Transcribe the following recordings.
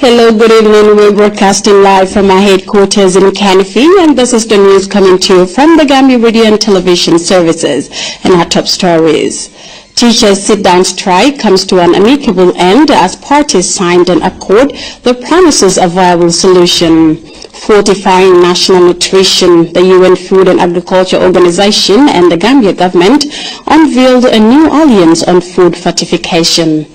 Hello, good evening. We're broadcasting live from our headquarters in Canify, and this is the news coming to you from the Gambia Radio and Television Services. And our top stories. Teachers' sit-down strike comes to an amicable end as parties signed an accord that promises a viable solution. Fortifying national nutrition, the UN Food and Agriculture Organization and the Gambia government unveiled a new alliance on food fortification.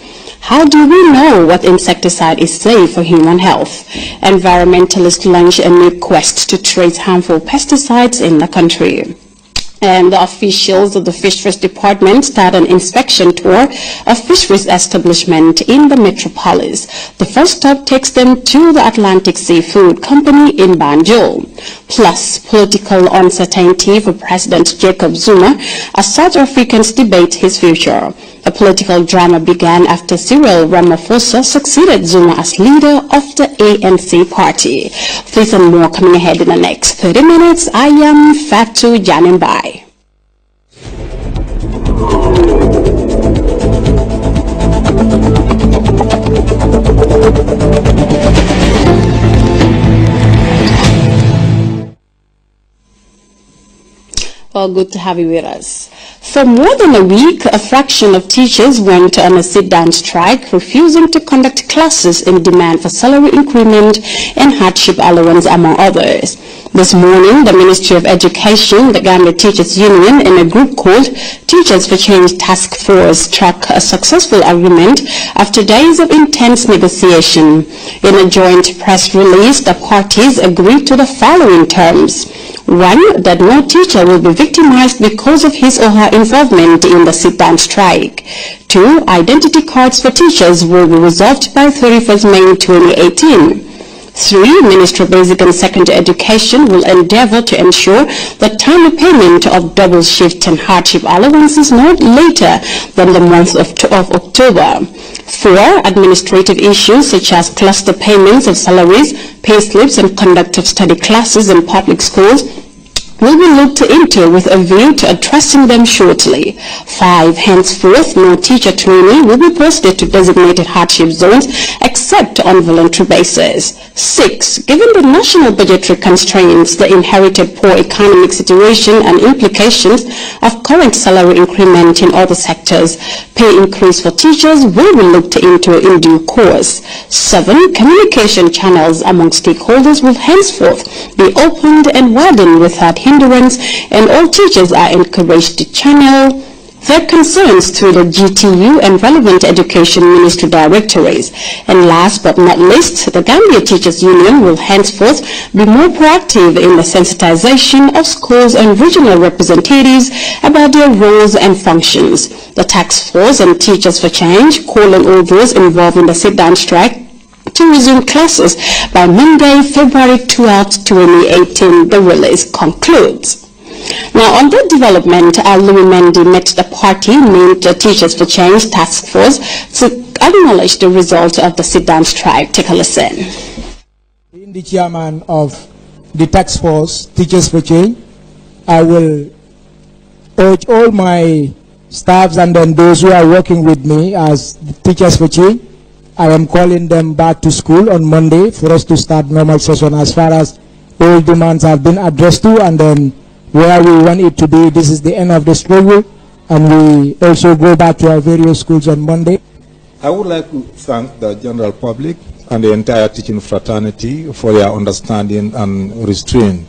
How do we know what insecticide is safe for human health? Environmentalists launch a new quest to trace harmful pesticides in the country. And the officials of the Fisheries Department start an inspection tour of fisheries establishment in the metropolis. The first stop takes them to the Atlantic Seafood Company in Banjul. Plus, political uncertainty for President Jacob Zuma as South Africans debate his future. A political drama began after Cyril Ramaphosa succeeded Zuma as leader of the ANC party. This and more coming ahead in the next 30 minutes. I am Fatu Janimbai. Well, good to have you with us. For more than a week, a fraction of teachers went on a sit-down strike, refusing to conduct classes in demand for salary increment and hardship allowance, among others. This morning, the Ministry of Education, the Gambia Teachers Union, and a group called Teachers for Change Task Force struck a successful agreement after days of intense negotiation. In a joint press release, the parties agreed to the following terms. 1. That no teacher will be victimized because of his or her involvement in the sit-down strike. 2. Identity cards for teachers will be resolved by 31st May 2018. 3. Ministry of Basic and Secondary Education will endeavor to ensure that timely payment of double shift and hardship allowances not later than the month of October. 4. Administrative issues such as cluster payments of salaries, pay slips, and conduct of study classes in public schools will be looked into with a view to addressing them shortly. 5. Henceforth, no teacher trainee will be posted to designated hardship zones except on voluntary basis. 6. Given the national budgetary constraints, the inherited poor economic situation and implications of current salary increment in other sectors, pay increase for teachers will be looked into in due course. 7. Communication channels among stakeholders will henceforth be opened and widened without hindrance, and all teachers are encouraged to channel their concerns through the GTU and relevant education ministry directorates. And last but not least, the Gambia Teachers Union will henceforth be more proactive in the sensitization of schools and regional representatives about their roles and functions. The task force and Teachers for Change call on all those involved in the sit-down strike to resume classes by Monday, February 12, 2018. The release concludes. Now, on that development, Louis Mendy met the party named the Teachers for Change Task Force to acknowledge the result of the sit-down strike. Take a listen. Being the chairman of the task force, Teachers for Change, I will urge all my staffs and then those who are working with me as Teachers for Change. I am calling them back to school on Monday for us to start normal session as far as all demands have been addressed to, and then where we want it to be. This is the end of the struggle, and we also go back to our various schools on Monday. I would like to thank the general public and the entire teaching fraternity for their understanding and restraint.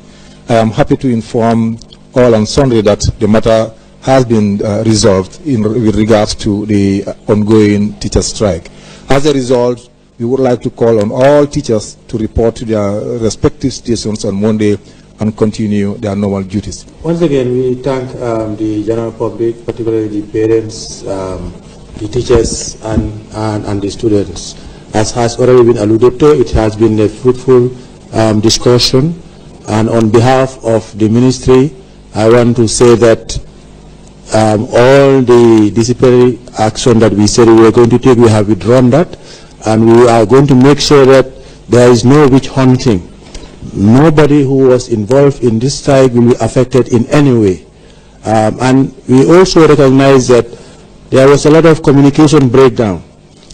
I am happy to inform all on Sunday that the matter has been resolved with regards to the ongoing teacher strike. As a result, we would like to call on all teachers to report to their respective stations on Monday and continue their normal duties. Once again, we thank the general public, particularly the parents, the teachers, and the students. As has already been alluded to, it has been a fruitful discussion, and on behalf of the ministry, I want to say that all the disciplinary action that we said we were going to take, we have withdrawn that, and we are going to make sure that there is no witch hunting. Nobody who was involved in this strike will be affected in any way. And we also recognize that there was a lot of communication breakdown.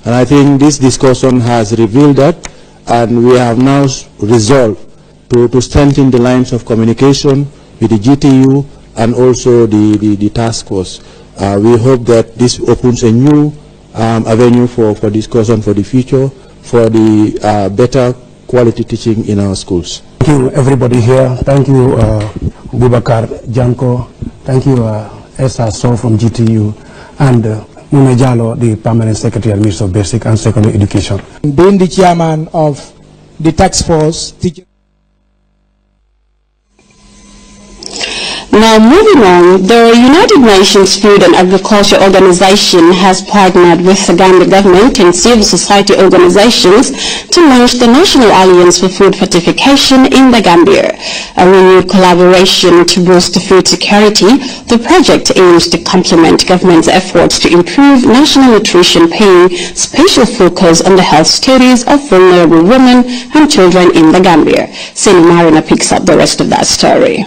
And I think this discussion has revealed that, and we have now resolved to strengthen the lines of communication with the GTU and also the task force. We hope that this opens a new avenue for discussion for the future, for the better quality teaching in our schools. Thank you, everybody here. Thank you, Bubakar Janko. Thank you, Esther So from GTU, and Mune Jalo, the Permanent Secretary and Minister of Basic and Secondary Education. Being the chairman of the task force, Now moving on, the United Nations Food and Agriculture Organization has partnered with the Gambia government and civil society organizations to launch the National Alliance for Food Fortification in the Gambia. A renewed collaboration to boost food security, the project aims to complement government's efforts to improve national nutrition, paying special focus on the health status of vulnerable women and children in the Gambia. Seni Marina picks up the rest of that story.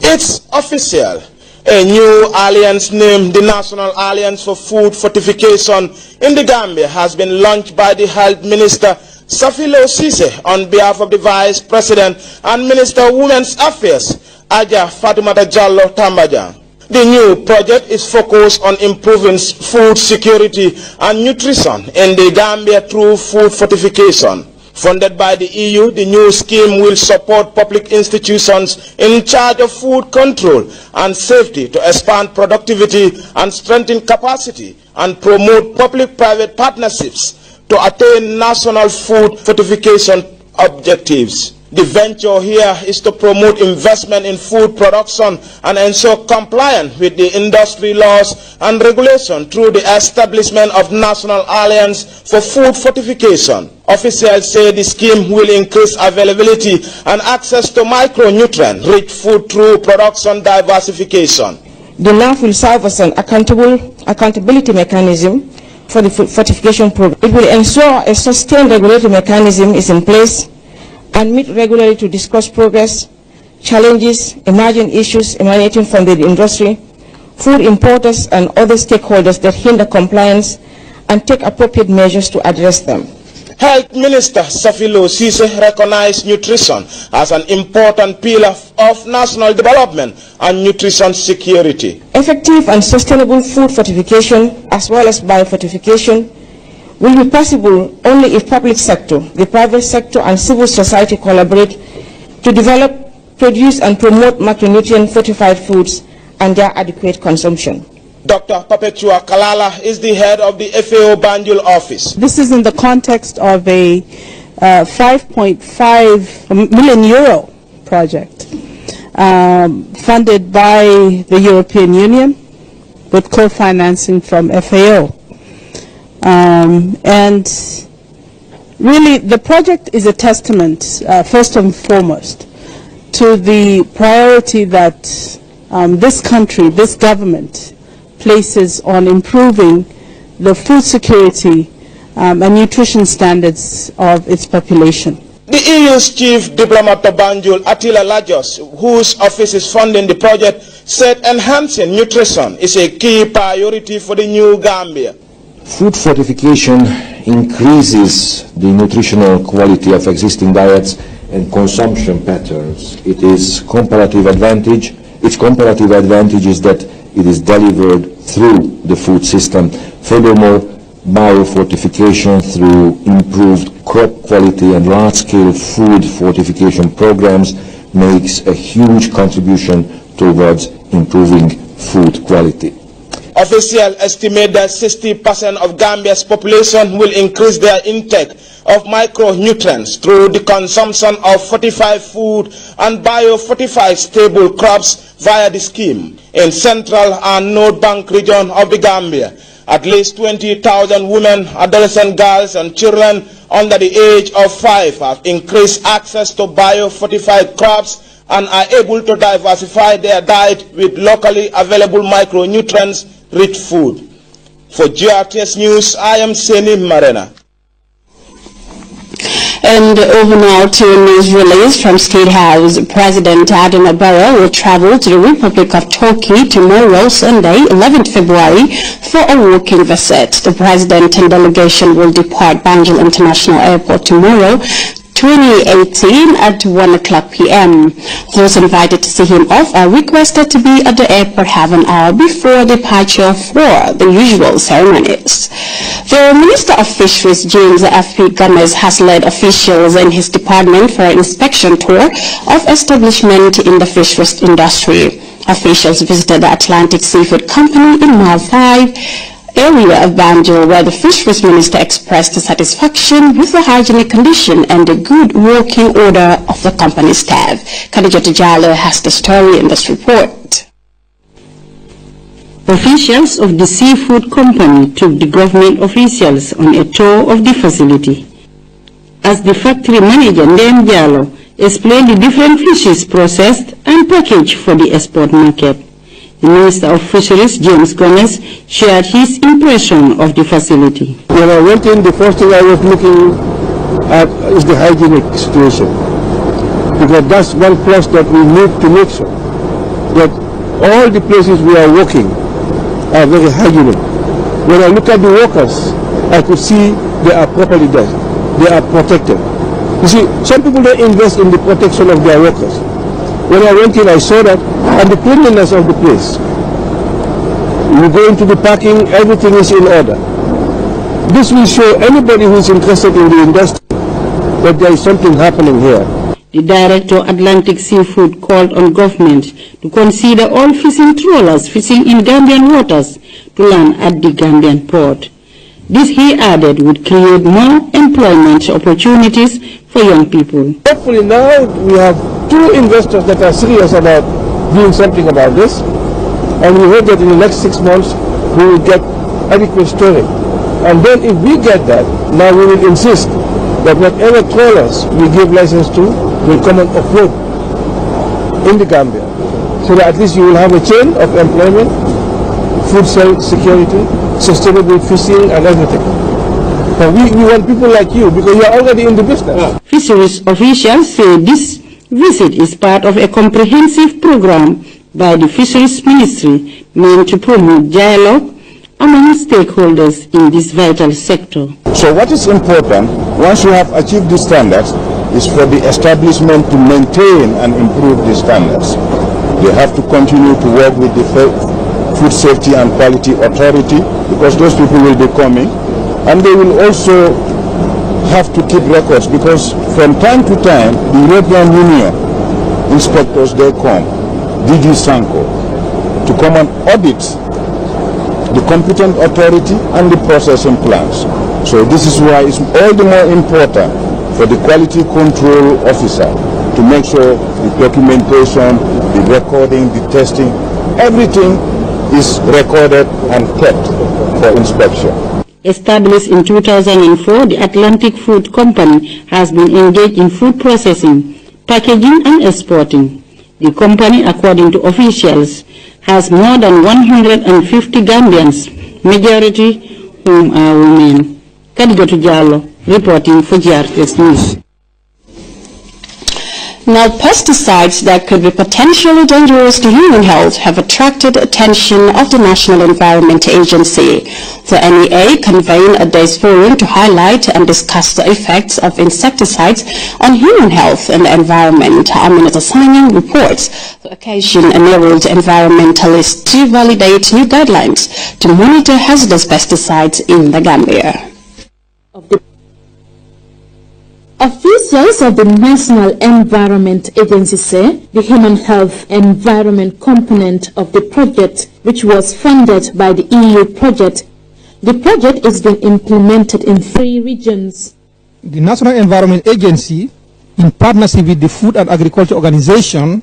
It's official. A new alliance named the National Alliance for Food Fortification in the Gambia has been launched by the Health Minister Safilo Cisse on behalf of the Vice President and Minister of Women's Affairs, Aja Fatumata Jallo Tambaja. The new project is focused on improving food security and nutrition in the Gambia through food fortification. Funded by the EU, the new scheme will support public institutions in charge of food control and safety to expand productivity and strengthen capacity and promote public-private partnerships to attain national food fortification objectives. The venture here is to promote investment in food production and ensure compliance with the industry laws and regulation through the establishment of National Alliance for Food Fortification. Officials say the scheme will increase availability and access to micronutrient-rich food through production diversification. The NAF will serve as an accountability mechanism for the fortification program. It will ensure a sustained regulatory mechanism is in place and meet regularly to discuss progress, challenges, emerging issues emanating from the industry, food importers and other stakeholders that hinder compliance, and take appropriate measures to address them. Health Minister Safilo Cisse recognized nutrition as an important pillar of national development and nutrition security. Effective and sustainable food fortification as well as biofortification will be possible only if public sector, the private sector and civil society collaborate to develop, produce and promote macronutrient fortified foods and their adequate consumption. Dr. Perpetua Kalala is the head of the FAO Banjul office. This is in the context of a 5.5 million euro project funded by the European Union with co-financing from FAO. And really the project is a testament, first and foremost, to the priority that this country, this government, places on improving the food security and nutrition standards of its population. The EU's chief diplomat to Banjul, Attila Lajos, whose office is funding the project, said enhancing nutrition is a key priority for the new Gambia. Food fortification increases the nutritional quality of existing diets and consumption patterns. It is comparative advantage. Its comparative advantage is that it is delivered through the food system. Furthermore, biofortification through improved crop quality and large-scale food fortification programs makes a huge contribution towards improving food quality. Officials estimate that 60% of Gambia's population will increase their intake of micronutrients through the consumption of fortified food and biofortified stable crops via the scheme. In Central and North Bank region of the Gambia, at least 20,000 women, adolescent girls and children under the age of 5 have increased access to biofortified crops and are able to diversify their diet with locally available micronutrients-rich food. For GRTS News, I am Seni Marina. A And over now to a news release from State House. President Adama Barrow will travel to the Republic of Turkey tomorrow, Sunday, 11th February, for a working visit. The president and delegation will depart Banjul International Airport tomorrow, 2018 at 1:00 p.m. Those invited to see him off are requested to be at the airport half an hour before departure for the usual ceremonies. The Minister of Fisheries, James F.P. Gomez, has led officials in his department for an inspection tour of establishment in the fisheries industry. Officials visited the Atlantic Seafood Company in Mile 5 area of Banjul, where the Fisheries Minister expressed satisfaction with the hygienic condition and the good working order of the company's staff. Khadija Tijalo has the story in this report. Officials of the seafood company took the government officials on a tour of the facility. As the factory manager, Ndem Jallo, explained the different fishes processed and packaged for the export market. The Minister of Fisheries, James Gomez, shared his impression of the facility. When I went in, the first thing I was looking at is the hygienic situation. Because that's one plus that we need to make sure that all the places we are working are very hygienic. When I look at the workers, I could see they are properly done. They are protected. You see, some people don't invest in the protection of their workers. When I went in, I saw that, and the cleanliness of the place. You go into the parking, everything is in order. This will show anybody who is interested in the industry that there is something happening here. The Director of Atlantic Seafood called on government to consider all fishing trawlers fishing in Gambian waters to land at the Gambian port. This, he added, would create more employment opportunities for young people. Hopefully now we have 2 investors that are serious about doing something about this, and we hope that in the next 6 months we will get adequate storage. And then if we get that, now we will insist that whatever trawlers we give license to will come and offload in the Gambia, so that at least you will have a chain of employment, food security, sustainable fishing and everything. But we want people like you, because you are already in the business. Fisheries officials say this visit is part of a comprehensive program by the Fisheries Ministry meant to promote dialogue among stakeholders in this vital sector. So what is important, once you have achieved these standards, is for the establishment to maintain and improve these standards. They have to continue to work with the Food Safety and Quality Authority, because those people will be coming, and they will also have to keep records, because from time to time the European Union inspectors, they come, DG Sanko, to come and audit the competent authority and the processing plants. So this is why it's all the more important for the quality control officer to make sure the documentation, the recording, the testing, everything is recorded and kept for inspection. Established in 2004, the Atlantic Food Company has been engaged in food processing, packaging and exporting. The company, according to officials, has more than 150 Gambians, majority whom are women. Khadija Tijalo, reporting for GRTS News. Now, pesticides that could be potentially dangerous to human health have attracted attention of the National Environment Agency. The NEA convened a day's forum to highlight and discuss the effects of insecticides on human health and the environment. Aminata Signing reports the occasion enabled environmentalists to validate new guidelines to monitor hazardous pesticides in the Gambia. Officials of the National Environment Agency say the human health environment component of the project, which was funded by the EU project, the project is being implemented in 3 regions. The National Environment Agency, in partnership with the Food and Agriculture Organization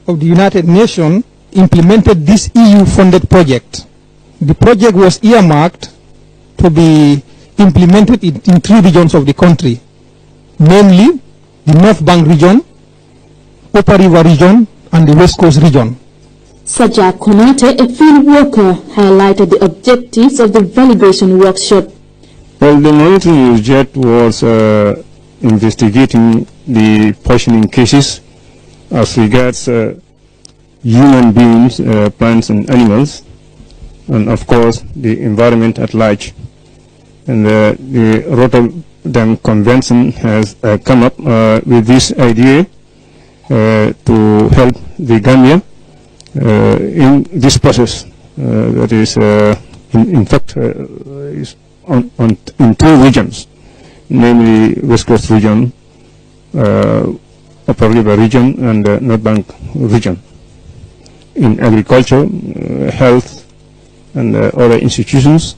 of the United Nations, implemented this EU-funded project. The project was earmarked to be implemented in 3 regions of the country, namely the North Bank region, Upper River region, and the West Coast region. Saja Konate, a field worker, highlighted the objectives of the validation workshop. Well, the monitoring you get was investigating the poisoning cases as regards human beings, plants and animals, and of course the environment at large. And the Rotterdam Convention has come up with this idea to help the Gambia in this process that is in fact is in two regions, namely West Coast region, Upper River region and North Bank region. In agriculture, health and other institutions.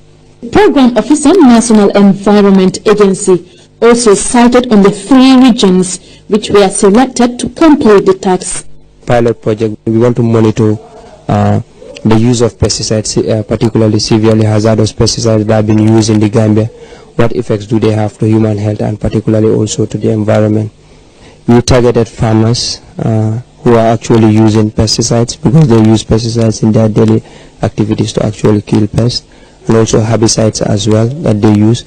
Program Officer, National Environment Agency, also cited on the 3 regions which were selected to complete the task. Pilot project, we want to monitor the use of pesticides, particularly severely hazardous pesticides that have been used in the Gambia. What effects do they have to human health and particularly also to the environment? We targeted farmers who are actually using pesticides because they use pesticides in their daily activities to actually kill pests, and also herbicides as well that they use.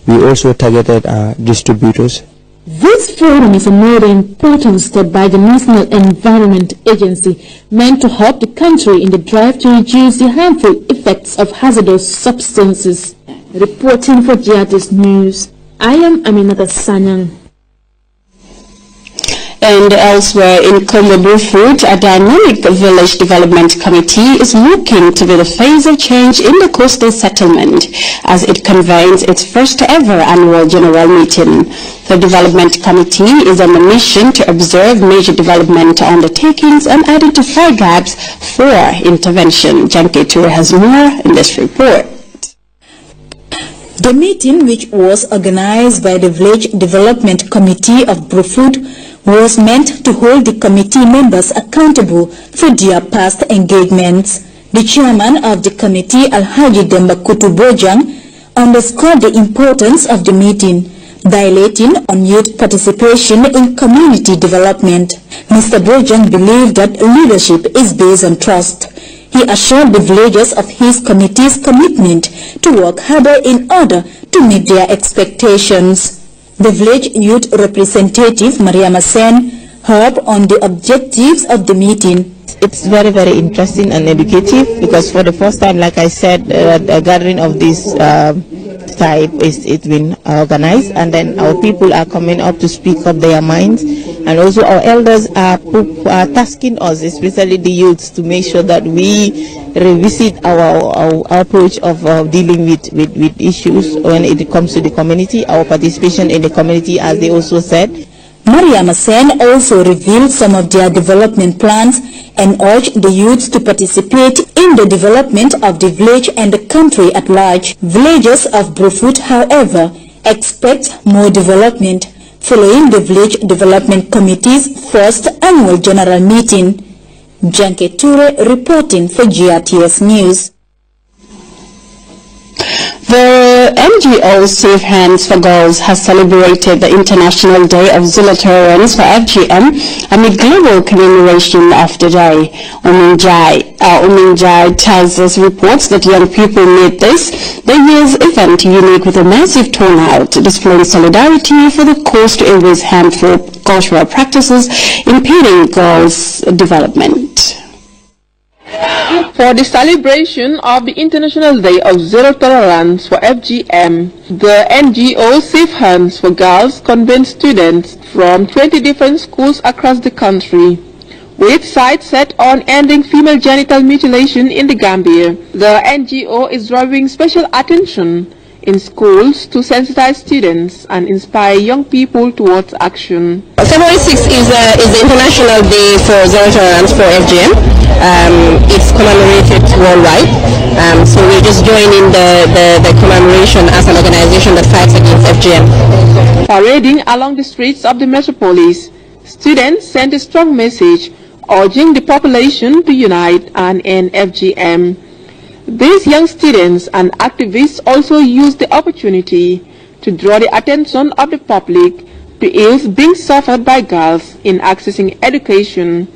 We also targeted distributors. This forum is another important step by the National Environment Agency meant to help the country in the drive to reduce the harmful effects of hazardous substances. Reporting for GRTS News, I am Aminata Sanyang. And elsewhere in Kombo Fruit, a dynamic village development committee is looking to be the phase of change in the coastal settlement as it convenes its first ever annual general meeting. The development committee is on a mission to observe major development undertakings and identify gaps for intervention. Janke Ture has more in this report. The meeting, which was organized by the Village Development Committee of Brufut, was meant to hold the committee members accountable for their past engagements. The chairman of the committee, Alhaji Demba Kutu Bojang, underscored the importance of the meeting, dilating on youth participation in community development. Mr. Bojang believed that leadership is based on trust. He assured the villagers of his committee's commitment to work harder in order to meet their expectations. The village youth representative, Mariama Sen, harped on the objectives of the meeting. It's very, very interesting and educative because for the first time, like I said, a gathering of this type it's been organized, and then our people are coming up to speak up their minds, and also our elders are tasking us, especially the youths, to make sure that we revisit our approach of dealing with issues when it comes to the community, our participation in the community, as they also said. Mariama Sen also revealed some of their development plans and urged the youths to participate in the development of the village and the country at large. Villagers of Brufut, however, expect more development following the Village Development Committee's first annual general meeting. Janke Ture reporting for GRTS News. The NGO Safe Hands for Girls has celebrated the International Day of Zero Tolerance for FGM amid global commemoration of the day. Uminjai tells us reports that young people made the year's event unique with a massive turnout, displaying solidarity for the cause to erase harmful cultural practices impeding girls' development. For the celebration of the International Day of Zero Tolerance for FGM, the NGO Safe Hands for Girls convened students from 20 different schools across the country, with sights set on ending female genital mutilation in the Gambia. The NGO is drawing special attention in schools to sensitize students and inspire young people towards action. February 6th is the International Day for Zero Tolerance for FGM. It's commemorated worldwide, so we're just joining the commemoration as an organization that fights against FGM. Parading along the streets of the metropolis, students sent a strong message urging the population to unite and end FGM. These young students and activists also used the opportunity to draw the attention of the public to ills being suffered by girls in accessing education,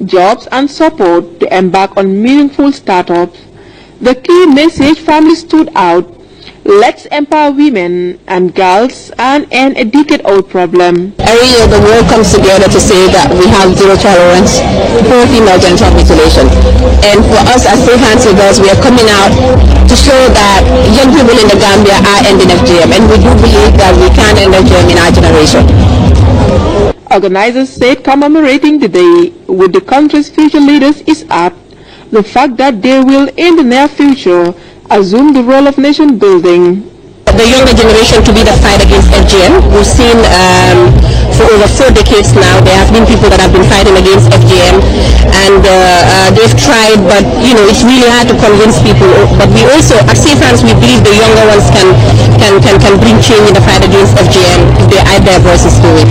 jobs and support to embark on meaningful startups. The key message firmly stood out: Let's empower women and girls and end a decade-old problem. Every year the world comes together to say that we have zero tolerance for female genital mutilation. And for us as Safe Hands for Girls, we are coming out to show that young people in the Gambia are ending FGM, and we do believe that we can end FGM in our generation. Organizers said commemorating the day with the country's future leaders is apt. The fact that they will in the near future assume the role of nation building. The younger generation to be the fight against FGM. We've seen for over 4 decades now there have been people that have been fighting against FGM, and they've tried, but you know it's really hard to convince people. But we also at Safe Hands we believe the younger ones can bring change in the fight against FGM if they add their voices to it.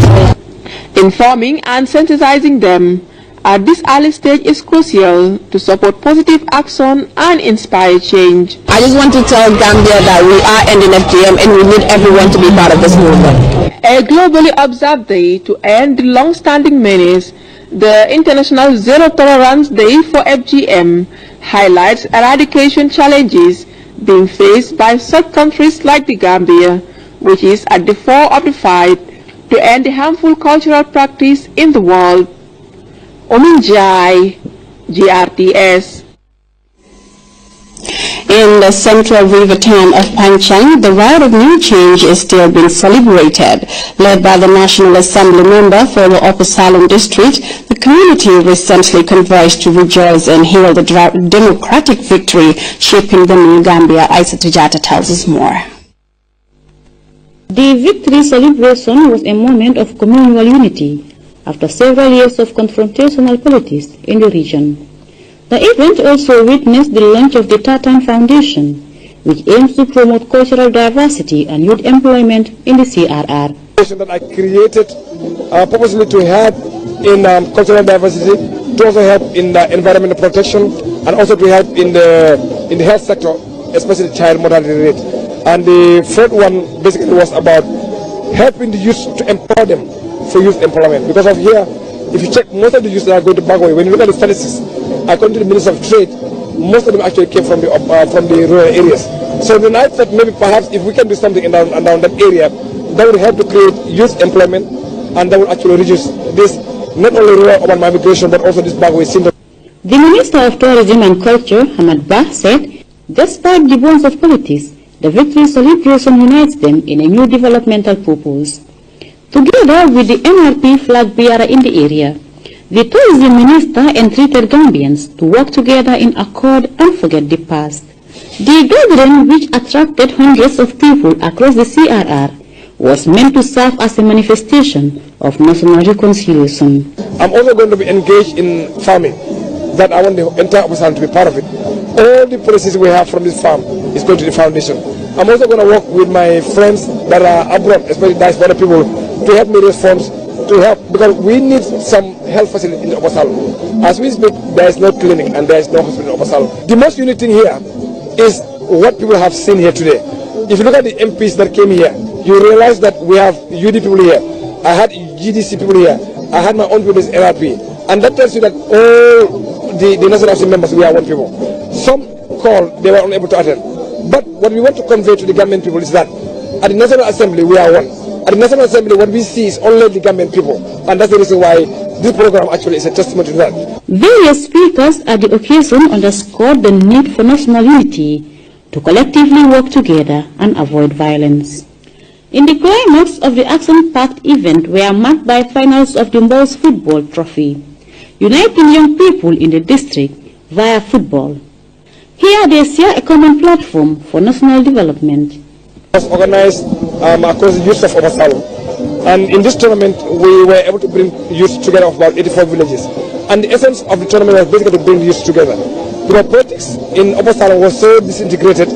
Informing and sensitizing them at this early stage is crucial to support positive action and inspire change. I just want to tell Gambia that we are ending FGM and we need everyone to be part of this movement. A globally observed day to end the long-standing menace, the International Zero Tolerance Day for FGM highlights eradication challenges being faced by such countries like the Gambia, which is at the fore of the fight to end the harmful cultural practice in the world. Ominjai, GRTS. In the central river town of Panchang, the Ride of New Change is still being celebrated. Led by the National Assembly member for the Upper Salem district, the community recently converged to rejoice and hail the democratic victory shaping the new Gambia. Isa Tujata tells us more. The victory celebration was a moment of communal unity after several years of confrontational politics in the region. The event also witnessed the launch of the Tartan Foundation, which aims to promote cultural diversity and youth employment in the CRR. That I created purposely to help in cultural diversity, to also help in environmental protection, and also to help in the health sector, especially child mortality rate. And the third one basically was about helping the youth to empower them for youth employment. Because of here, if you check, most of the youth that are going to Bagway, when you look at the statistics, according to the Minister of Trade, most of them actually came from the rural areas. So the night that maybe perhaps if we can do something down that area, that would help to create youth employment, and that would actually reduce this, not only rural urban migration, but also this Bagway syndrome. The Minister of Tourism and Culture, Hamad Bah, said, despite the bonds of politics, the victory celebration unites them in a new developmental purpose. Together with the NRP flag bearer in the area, the tourism minister entreated Gambians to work together in accord and forget the past. The gathering, which attracted hundreds of people across the CRR, was meant to serve as a manifestation of national reconciliation. I'm also going to be engaged in farming, that I want the entire Obasan to be part of it. All the policies we have from this farm is going to the foundation. I'm also going to work with my friends that are abroad, especially diaspora people, to help me raise funds, to help, because we need some health facility in Obasan. As we speak, there is no clinic and there is no hospital in Obasan. The most unique thing here is what people have seen here today. If you look at the MPs that came here, you realize that we have UD people here. I had GDC people here. I had my own people as NRP. And that tells you that all the National Assembly members, we are one people. Some called, they were unable to attend. But what we want to convey to the Gambian people is that at the National Assembly, we are one. At the National Assembly, what we see is only the Gambian people. And that's the reason why this program actually is a testimony to that. Various speakers at the occasion underscored the need for national unity to collectively work together and avoid violence. In the climax of the action-packed event were marked by finals of the Mbos Football Trophy, uniting young people in the district via football. Here they share a common platform for national development. It was organized across the youth of Obasan. And in this tournament, we were able to bring youth together of about 84 villages. And the essence of the tournament was basically to bring youth together. Because politics in Obasan was so disintegrated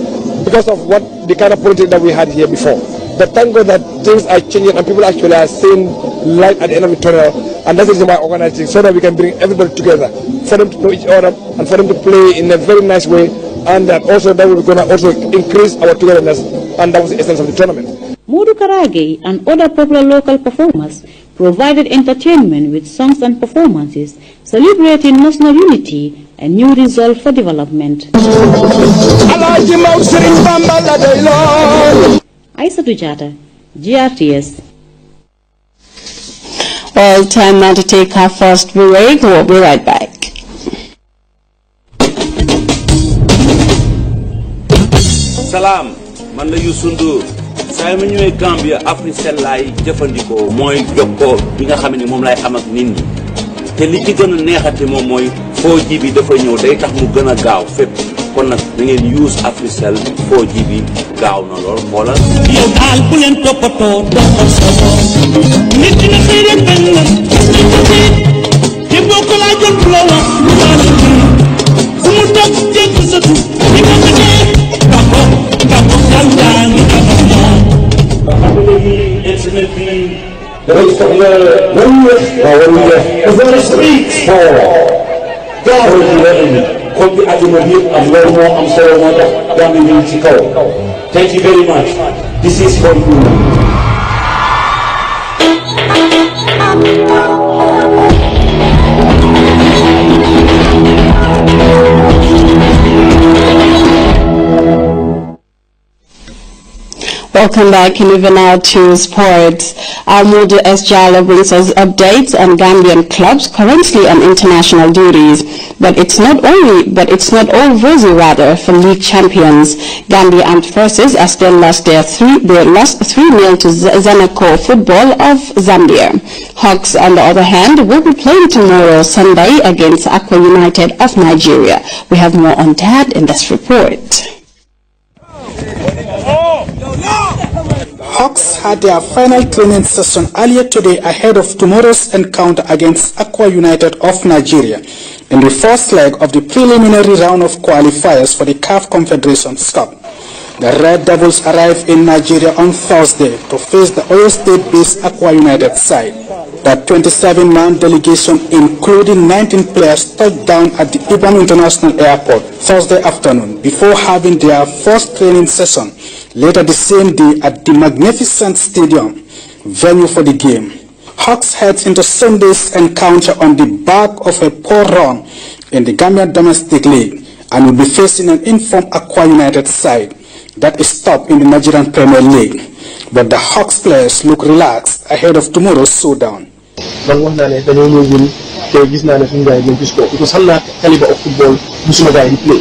because of the kind of politics that we had here before. But thank God that things are changing and people actually are seeing light at the end of the tunnel. And that's the reason why I'm organizing, so that we can bring everybody together, for them to know each other and for them to play in a very nice way. And that also that we're going to also increase our togetherness. And that was the essence of the tournament. Mudu Karage and other popular local performers provided entertainment with songs and performances celebrating national unity and new resolve for development. Aissatou Jatta, GRTS. Well, time now to take our first break. We'll be right back. Salam, man la Youssou Ndour. Saa ma ñëwee Gambia Africell laay jëfandikoo mooy jokkoo bi nga xam ne moom laay am ak nit ñi te li ci gën a neexati moom mooy 4G bi dafa ñëw day tax mu gën a gaaw fépp kon nag da ngeen use Africell 4G bi gaaw na lool xoolal. yow daal bu leen toppatoo doxal sa bopp nit dina xëy rek benn la te boo ko laajoon bu la wax lu ma la fu mu toog jégg sa tu di nga ko dee Gabo jàngaa ngi Gabo moom. internet bi dafay soxla lan la dafa speak for gaaw ji comme bi àdduna bi yëpp am loolu moo am solo moo tax yaa ngi ci kaw. Thank you very much. This is for you. Welcome back, and even now to sports. Modu S. Jallo brings us updates on Gambian clubs currently on international duties. But it's not all rosy rather for league champions. Gambia Armed Forces as they lost 3-0 to Zanaco Football of Zambia. Hawks, on the other hand, will be playing tomorrow Sunday against Aqua United of Nigeria. We have more on that in this report. Hawks had their final training session earlier today ahead of tomorrow's encounter against Aqua United of Nigeria in the first leg of the preliminary round of qualifiers for the CAF Confederations Cup. The Red Devils arrived in Nigeria on Thursday to face the Oyo State-based Aqua United side. The 27-man delegation, including 19 players, touched down at the Ibom International Airport Thursday afternoon before having their first training session later the same day at the magnificent stadium venue for the game. Hawks heads into Sunday's encounter on the back of a poor run in the Gambian Domestic League and will be facing an informed Aqua United side that is top in the Nigerian Premier League. But the Hawks players look relaxed ahead of tomorrow's showdown. Caliber of football musuma gaay di play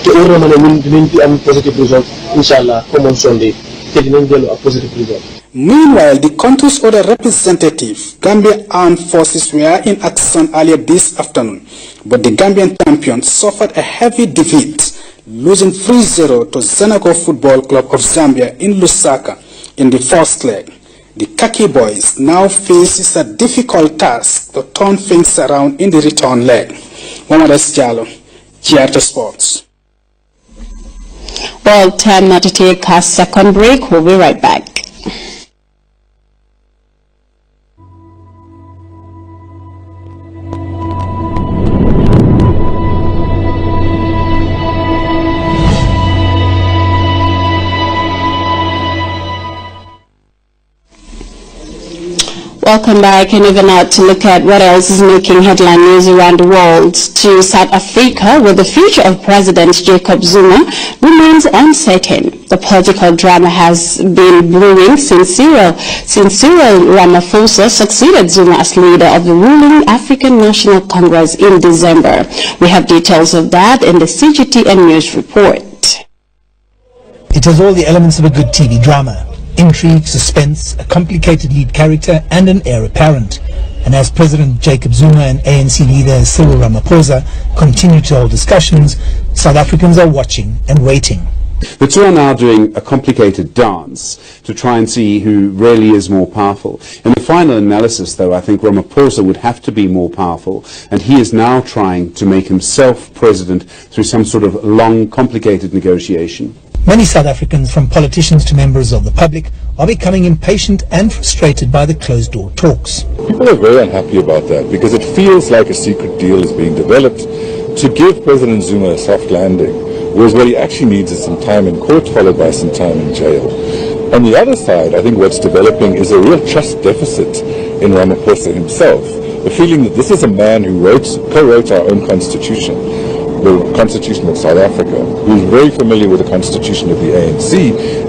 te wóor na ma ne ñun dinañ fi am positive result inshallah comme on Sunday te dinañ dellu ak positive result. Meanwhile, the country's other representative, Gambia Armed Forces, were in action earlier this afternoon, but the Gambian champions suffered a heavy defeat, losing 3-0 to Zanaco Football Club of Zambia in Lusaka in the first leg. The Khaki Boys now faces a difficult task to turn things around in the return leg. Mohamed S. Jallo, GRTS Sports. Well, time now to take our second break. We'll be right back. Welcome back, and even out to look at what else is making headline news around the world. To South Africa, where the future of President Jacob Zuma remains uncertain. The political drama has been brewing since Cyril Ramaphosa succeeded Zuma as leader of the ruling African National Congress in December. We have details of that in the CGTN News report. It has all the elements of a good TV drama. Intrigue, suspense, a complicated lead character, and an heir apparent. And as President Jacob Zuma and ANC leader Cyril Ramaphosa continue to hold discussions, South Africans are watching and waiting. The two are now doing a complicated dance to try and see who really is more powerful. In the final analysis, though, I think Ramaphosa would have to be more powerful, and he is now trying to make himself president through some sort of long, complicated negotiation. Many South Africans, from politicians to members of the public, are becoming impatient and frustrated by the closed-door talks. People are very unhappy about that because it feels like a secret deal is being developed to give President Zuma a soft landing, whereas what he actually needs is some time in court followed by some time in jail. On the other side, I think what's developing is a real trust deficit in Ramaphosa himself, the feeling that this is a man who co-wrote our own constitution, the Constitution of South Africa, who's very familiar with the Constitution of the ANC,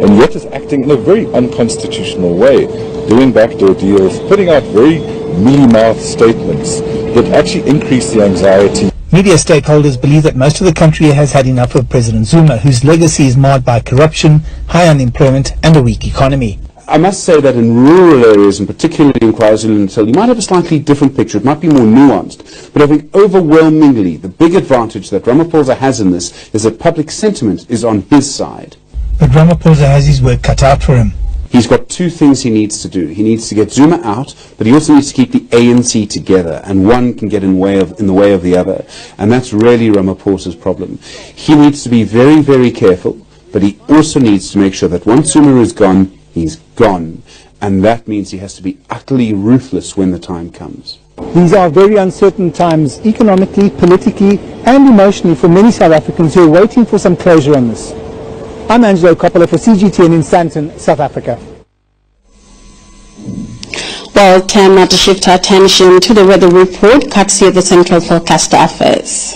and yet is acting in a very unconstitutional way, doing backdoor deals, putting out very mealy-mouthed statements that actually increase the anxiety. Media stakeholders believe that most of the country has had enough of President Zuma, whose legacy is marred by corruption, high unemployment and a weak economy. I must say that in rural areas, and particularly in KwaZulu-Natal, you might have a slightly different picture. It might be more nuanced. But I think overwhelmingly, the big advantage that Ramaphosa has in this is that public sentiment is on his side. But Ramaphosa has his work cut out for him. He's got two things he needs to do. He needs to get Zuma out, but he also needs to keep the ANC together, and one can get in the way of the other. And that's really Ramaphosa's problem. He needs to be very, very careful, but he also needs to make sure that once Zuma is gone, he's gone. And that means he has to be utterly ruthless when the time comes. These are very uncertain times, economically, politically and emotionally, for many South Africans who are waiting for some closure on this. I'm Angelo Coppola for CGTN in Sandton, South Africa. Well, time now to shift our attention to the weather report, courtesy of the Central Forecast Office.